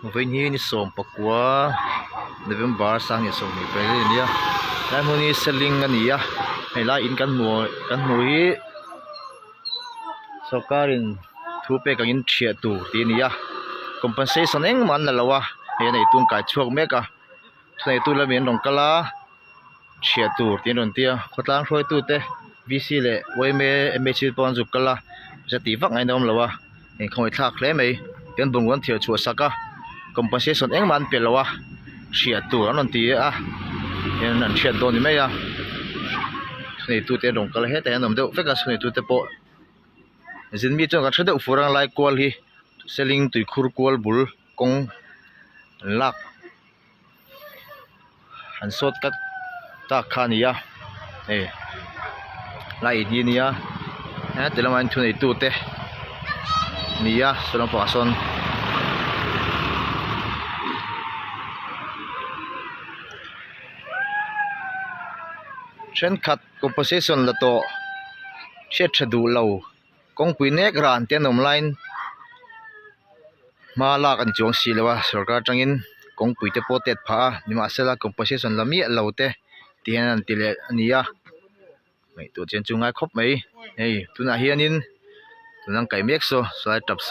với như sôm bạc quá November sang như sôm phải đấy nhá lại muốn như selling anh nhá hay là in căn mùi sau cái thu pe cái in chia tu thì nhá compensation anh man là lawa hay này tung cái chuộc mấy cả này tu là miền đồng cala chia tu thì đồng tia phát lang thôi tu te VC lệ với mấy chỉ bọn dục calaจะตีฟักไงน้องเราวะเห็นคงอีกทักเลยไหมเดินบงวันเที่ยวชัวสักก็ compensation เองมันเปลี่ยนแล้ววะเฉียดตัวนั่นตีอ่ะเห็นนั่นเฉียดโดนอยู่ไหมอ่ะนี่ตัวเตะลงกันเลยแต่ยังหนุ่มเดียวฟิกกันนี่ตัวเตะโปะจินมีจังกันเชื่อเดือดฟูรังไล่กวลฮีเซลิงตุยคูร์กวลบุลกงลักหันสดกัดตาขานี่อ่ะเอ้ไล่ดีนี่อ่ะแต่ละวันทุนไอตู้เตะนี่อะส่วนผสมเช่นขัดกับ position ละโตเช็ดฉดูเหลากงปุยเนกรานเตียนอมไลน์มาลากันจวงสีเลยวะสุรการจังอินกงปุยเตโปเต็ดผานี่มาเสละกับ position ละมีเหลาเตะที่นั่นติเลนี่อะไม่ตัวเจนจุงไงครบไหมเฮ้ยตัวน่าเฮียนินตัวนั่งไก่เมกโซสไลด์จับโซ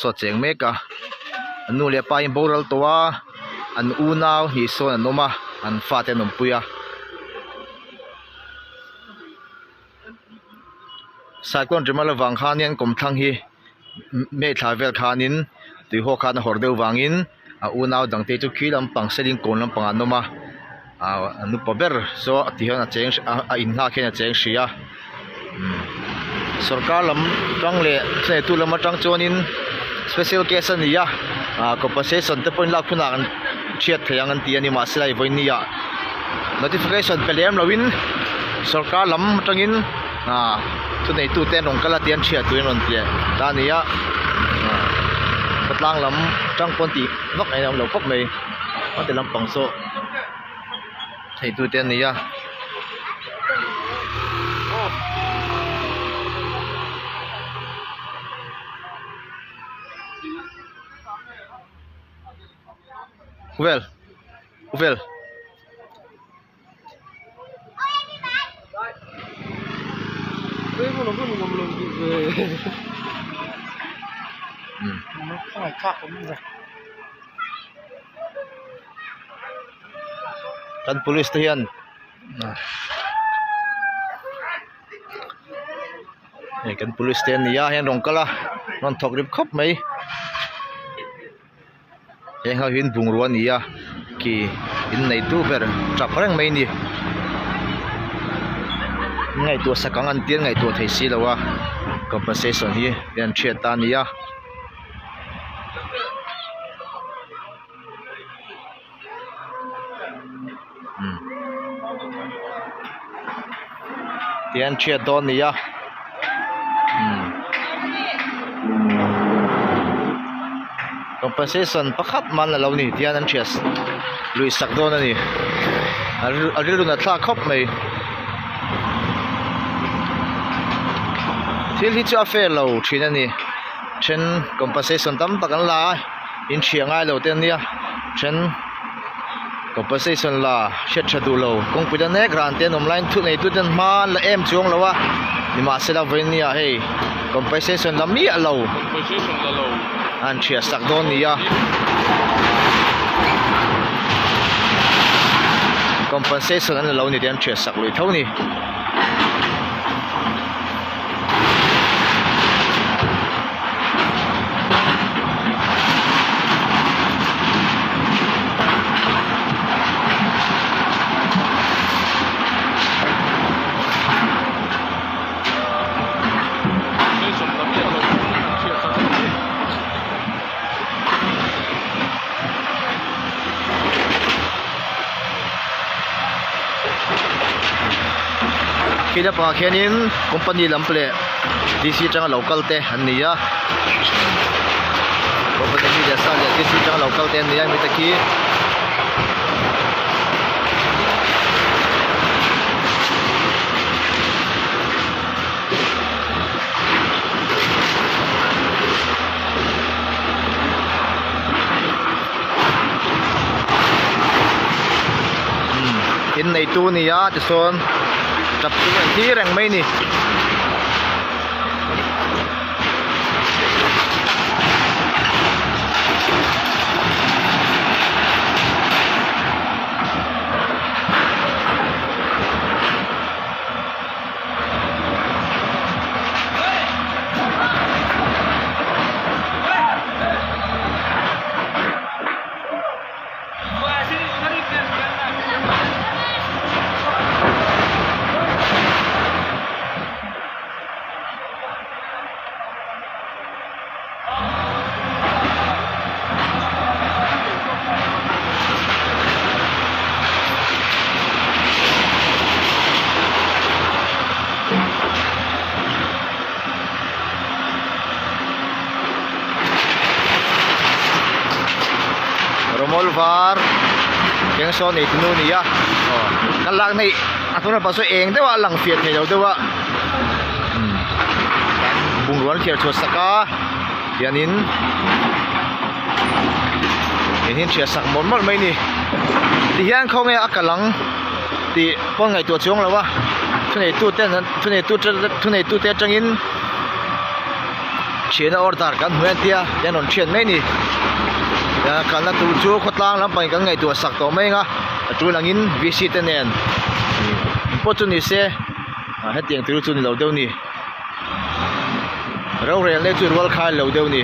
สดเจียงเมกะอันนู้นเลี้ยไปโบราณตัวอันอูนาวฮิโซอันโนมาอันฟาเตนนมปุยะสายก้นจะมาละวังขานินกลมทั้งฮีเมทาเวลขานินตัวหัวขาดหอดเดียววังอินอูนาวดังเตจุคีลำปังเซลิงโกนลำปังอันโนมานุปเบอร์โซที่เขาเจงอินหน้าแค่เจงเสียสุรการลำจังเล่เสตุลำมาจังโจนิน special case นี่ยะcompensation แต่เป็นหลักพุ่นกันเชียดเทียงกันตีนี่มาสิไลวันนี้ยะ notification เป็นเรื่องเราวินสุรการลำจังอินทุนในตู้เต้นของกระเทียนเชียดตัวนั้นเตี้ยตอนนี้ยะกระลังลำจังปนตีนกไอ้เราเราพบไหมว่าแต่ลำปังโซให้ตัวเต้นนี่ยะUvel. Kan polis tiyan. Kan polis tiyan niya yan rong kala. Non thok rip khop mai. Yang hal hin bung ruan iya ki in nei tu ber chap rang mai ni ngai tu sakangan tian ngai tu thei si lawa compensation hi yan thia ta ni ya tian thia don ni ya compensation pakhat man la lo ni tian an thias lui sak don ani arilu na thla khop mai thil hi chu affair lo thin ani chen compensation tam takan la in thiangai lo ten nia chen compensation la shet chadu lo kong puda ne grant ten online thu nei tu ten ma la em chuang lo wa ni ma se la vein nia hey compensation la mi a lo compensation la lo an chia sak don ni ya compensation an lo ni den chia sak lui thau ni kita pakhianin company lample DC changa local te ania company media sa DC changa local te ania mi taki nei tu ni ya ti son tap tu thi reng mai ni Romolvar keng so nei tu ni ya kalak nei atuna paso eng dewa lang fiat nei lo dewa bung ruan khiar chu saka yanin enin chia sak mon mal mai ni ti hian khong e akalang ti pon ngai tu chong lawa thunei tu te changin chena order kan huan tia yanon chen mai ni ya kana tu chu khotlang lam pai ka ngai tu sak to mai nga tu langin visit nen po chu ni se ha tiang tu chu ni lo deu ni ro re le chu rol khai lo deu ni